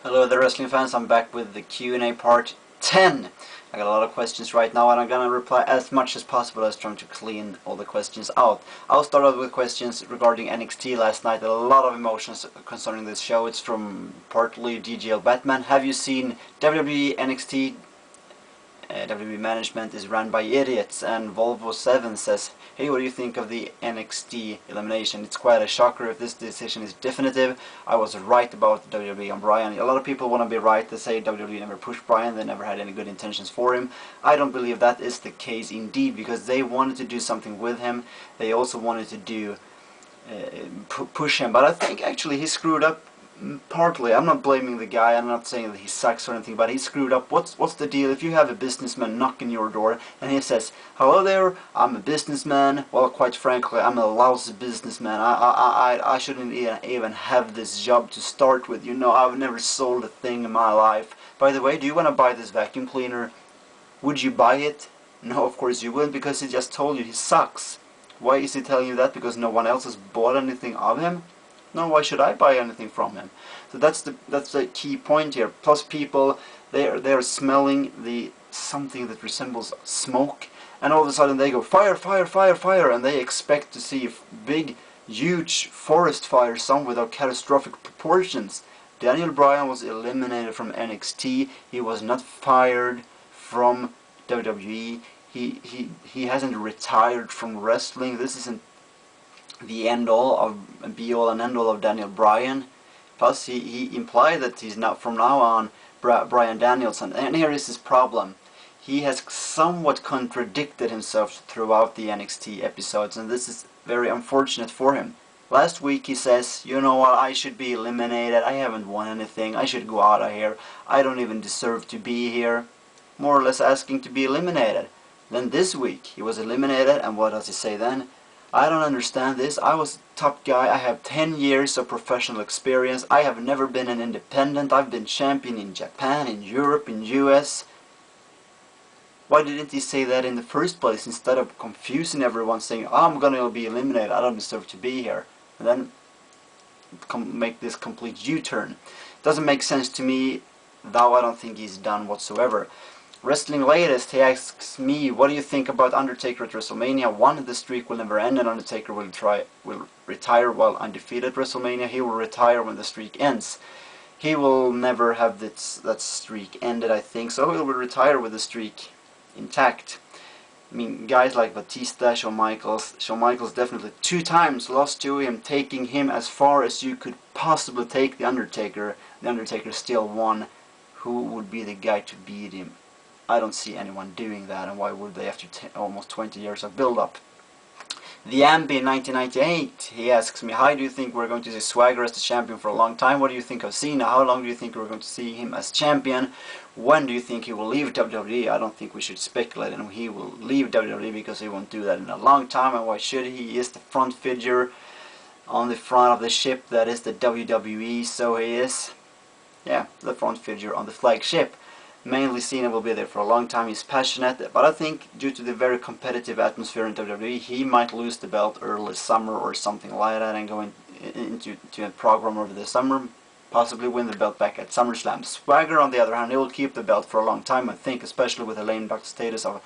Hello there wrestling fans, I'm back with the Q&A part 10. I got a lot of questions right now and I'm gonna reply as much as possible as trying to clean all the questions out. I'll start out with questions regarding NXT last night. A lot of emotions concerning this show. It's from partly DGL Batman. Have you seen WWE NXT? WWE management is run by idiots, and Volvo7 says, hey, what do you think of the NXT elimination? It's quite a shocker if this decision is definitive. I was right about WWE on Bryan. A lot of people want to be right. They say WWE never pushed Bryan, they never had any good intentions for him. I don't believe that is the case indeed, because they wanted to do something with him. They also wanted to do push him, but I think actually he screwed up. Partly, I'm not blaming the guy, I'm not saying that he sucks or anything, but he screwed up. What's the deal if you have a businessman knocking your door and he says, hello there, I'm a businessman, well, quite frankly, I'm a lousy businessman, I shouldn't even have this job to start with, you know, I've never sold a thing in my life. By the way, do you want to buy this vacuum cleaner? Would you buy it? No, of course you wouldn't, because he just told you he sucks. Why is he telling you that? Because no one else has bought anything of him? No, why should I buy anything from him? So that's the key point here. Plus, people they're smelling the something that resembles smoke, and all of a sudden they go fire, fire, fire, fire, and they expect to see big, huge forest fire some without catastrophic proportions. Daniel Bryan was eliminated from NXT. He was not fired from WWE. He hasn't retired from wrestling. This isn't the end-all of be-all and end-all of Daniel Bryan. Plus, he implied that he's not from now on Bryan Danielson. And here is his problem. He has somewhat contradicted himself throughout the NXT episodes, and this is very unfortunate for him. Last week he says, you know what, I should be eliminated, I haven't won anything, I should go out of here, I don't even deserve to be here. More or less asking to be eliminated. Then this week he was eliminated, and what does he say then? I don't understand this. I was a top guy. I have 10 years of professional experience. I have never been an independent. I've been champion in Japan, in Europe, in US. Why didn't he say that in the first place instead of confusing everyone, saying, oh, I'm going to be eliminated, I don't deserve to be here, and then make this complete U-turn. Doesn't make sense to me, though I don't think he's done whatsoever. Wrestling Latest, he asks me, what do you think about Undertaker at WrestleMania 1? The streak will never end, and Undertaker will retire while undefeated at WrestleMania. He will retire when the streak ends. He will never have that streak ended, I think, so he will retire with the streak intact. I mean, guys like Batista, Shawn Michaels definitely 2 times lost to him, taking him as far as you could possibly take The Undertaker. The Undertaker still won. Who would be the guy to beat him? I don't see anyone doing that, and why would they after almost 20 years of build-up? The Ambi in 1998, he asks me, hi, do you think we're going to see Swagger as the champion for a long time? What do you think of Cena? How long do you think we're going to see him as champion? When do you think he will leave WWE? I don't think we should speculate on he will leave WWE, because he won't do that in a long time, and why should he? He is the front figure on the front of the ship that is the WWE, so he is, yeah, the front figure on the flagship. Mainly Cena will be there for a long time. He's passionate, but I think due to the very competitive atmosphere in WWE, he might lose the belt early summer or something like that, and go into a program over the summer, possibly win the belt back at SummerSlam. Swagger, on the other hand, he will keep the belt for a long time, I think, especially with the lame duck status of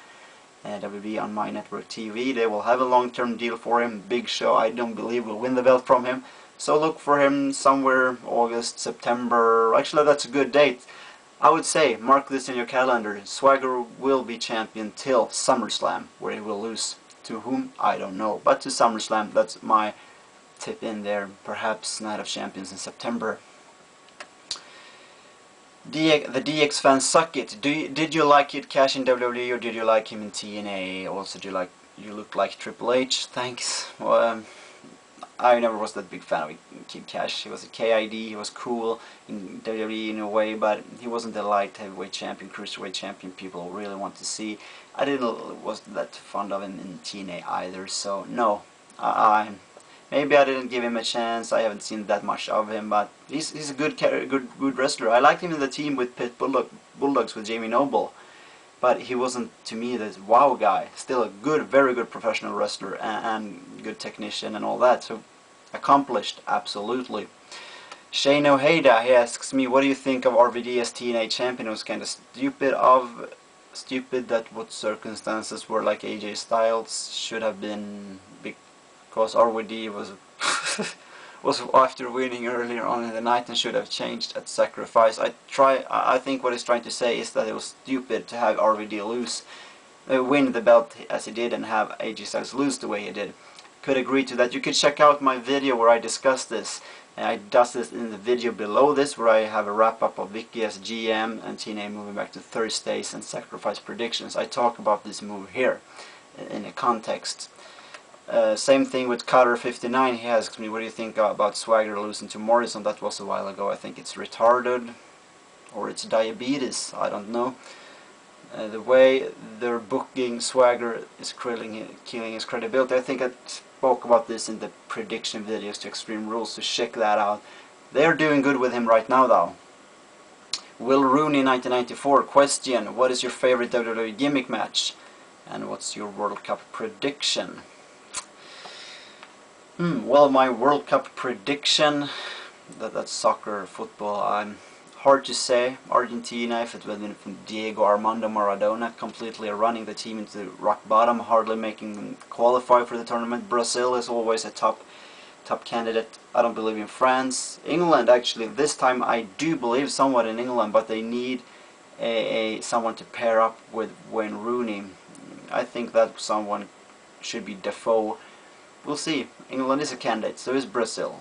WWE on My Network TV. They will have a long-term deal for him. Big Show, I don't believe, will win the belt from him. So look for him somewhere August, September. Actually, that's a good date. I would say, mark this in your calendar, Swagger will be champion till SummerSlam, where he will lose to whom, I don't know. But to SummerSlam, that's my tip in there. Perhaps Night of Champions in September. The DX fans suck it. Did you like Kid Cash in WWE, or did you like him in TNA? Also, you look like Triple H? Thanks. Well, I never was that big fan of Kid Cash. He was a KID, he was cool in WWE in a way, but he wasn't the light heavyweight champion, cruiserweight champion people really want to see. I wasn't that fond of him in TNA either, so no. Maybe I didn't give him a chance. I haven't seen that much of him, but he's a good wrestler. I liked him in the team with Pit Bulldogs with Jamie Noble. But he wasn't, to me, this wow guy. Still a very good professional wrestler and good technician and all that. So accomplished, absolutely. Shane O'Hada, he asks me, what do you think of RVD as TNA champion? It was kind of stupid that what circumstances were like AJ Styles should have been, because RVD was was after winning earlier on in the night and should have changed at Sacrifice. I think what he's trying to say is that it was stupid to have RVD win the belt as he did and have AJ Styles lose the way he did. Could agree to that. You could check out my video where I discuss this. I discuss this in the video below this, where I have a wrap up of Vicky as GM and TNA moving back to Thursdays and Sacrifice predictions. I talk about this move here in a context. Same thing with Cutter59. He asks me, what do you think about Swagger losing to Morrison? That was a while ago. I think it's retarded, or it's diabetes, I don't know. The way they're booking Swagger is killing his credibility. I think I spoke about this in the prediction videos to Extreme Rules, so check that out. They're doing good with him right now though. Will Rooney 1994, question, what is your favorite WWE gimmick match? And what's your World Cup prediction? Well, my World Cup prediction, that's soccer, football, hard to say. Argentina, if it would have been from Diego Armando Maradona, completely running the team into rock bottom, hardly making them qualify for the tournament. Brazil is always a top candidate. I don't believe in France. England, actually, this time I do believe somewhat in England, but they need someone to pair up with Wayne Rooney. I think that someone should be Defoe. We'll see. England is a candidate, so is Brazil.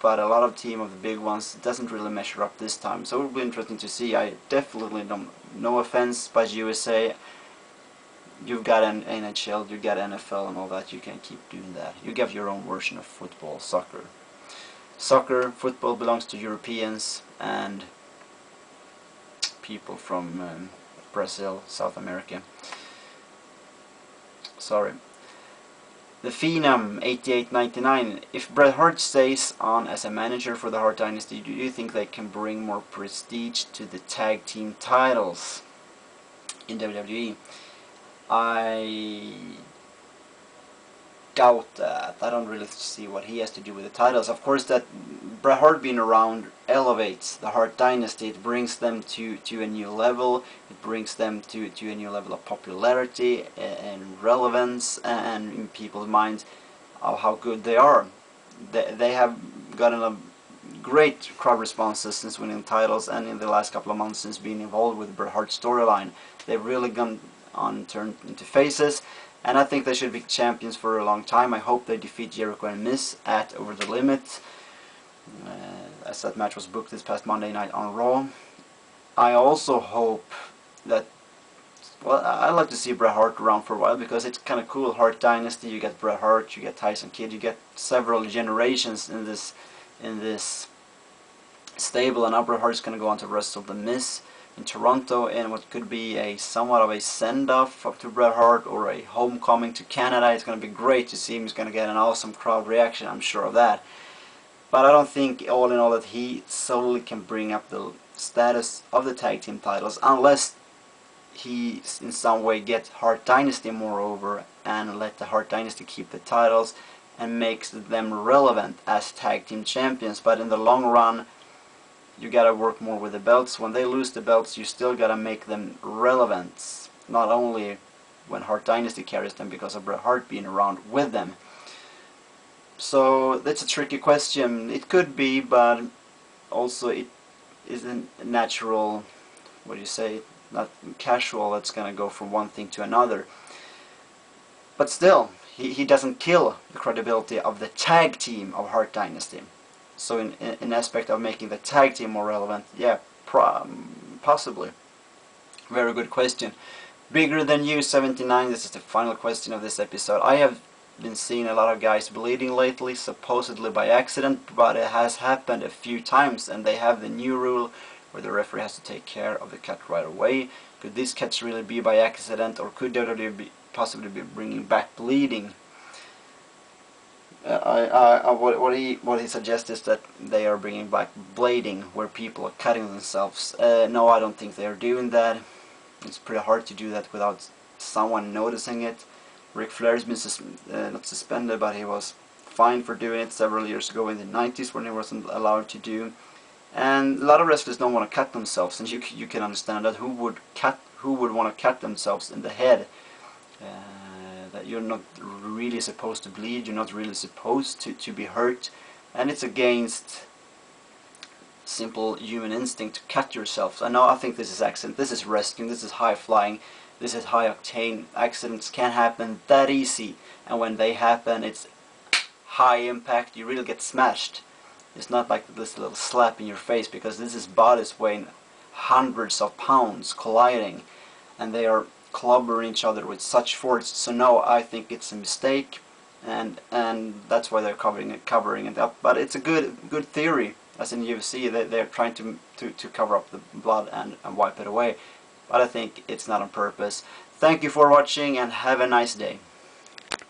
But a lot of team of the big ones doesn't really measure up this time, so it will be interesting to see. I definitely don't, no offense by USA, you've got an NHL, you've got NFL and all that, you can keep doing that. You have your own version of football, soccer. Football belongs to Europeans and people from Brazil, South America. Sorry. The Phenom 8899. If Bret Hart stays on as a manager for the Hart Dynasty, do you think they can bring more prestige to the tag team titles in WWE? I doubt that. I don't really see what he has to do with the titles. Of course, that Bret Hart being around elevates the Hart Dynasty. It brings them to a new level. It brings them to a new level of popularity and relevance, and in people's minds of how good they are. They have gotten a great crowd responses since winning titles, and in the last couple of months since being involved with the Bret Hart storyline. They've really gone on turned into faces, and I think they should be champions for a long time. I hope they defeat Jericho and Miz at Over the Limit, as that match was booked this past Monday night on Raw. I also hope that, well, I'd like to see Bret Hart around for a while, because it's kind of cool. Hart Dynasty, you get Bret Hart, you get Tyson Kidd, you get several generations in this stable, and now Bret Hart's going to go on to wrestle the Miz in Toronto in what could be a somewhat of a send-off up to Bret Hart, or a homecoming to Canada. It's going to be great to see him. He's going to get an awesome crowd reaction, I'm sure of that. But I don't think, all in all, that he solely can bring up the status of the tag team titles, unless he in some way gets Hart Dynasty moreover, and let the Hart Dynasty keep the titles and makes them relevant as tag team champions. But in the long run, you gotta work more with the belts. When they lose the belts, you still gotta make them relevant, not only when Hart Dynasty carries them because of Bret Hart being around with them. So that's a tricky question. It could be, but also it isn't natural, what do you say, not casual, that's gonna go from one thing to another. But still, he doesn't kill the credibility of the tag team of Hart Dynasty. So in aspect of making the tag team more relevant, yeah, possibly. Very good question. Bigger Than You 79, this is the final question of this episode. I have been seeing a lot of guys bleeding lately, supposedly by accident, but it has happened a few times, and they have the new rule where the referee has to take care of the cut right away. Could these cuts really be by accident, or could WWE possibly be bringing back bleeding? What he suggests is that they are bringing back blading, where people are cutting themselves. No, I don't think they are doing that. It's pretty hard to do that without someone noticing it. Ric Flair's been not suspended, but he was fined for doing it several years ago in the 90s when it wasn't allowed to do. And a lot of wrestlers don't want to cut themselves, and you can understand that. Who would want to cut themselves in the head? That you're not really supposed to bleed, you're not really supposed to be hurt, and it's against simple human instinct to cut yourself. I think this is accident, this is wrestling, this is high flying, this is high octane. Accidents can happen that easy, and when they happen, it's high impact. You really get smashed. It's not like this little slap in your face, because this is bodies weighing hundreds of pounds colliding, and they are clobbering each other with such force. So no, I think it's a mistake, and that's why they're covering it up. But it's a good theory, as in UFC, they're trying to cover up the blood and wipe it away. But I think it's not on purpose. Thank you for watching, and have a nice day.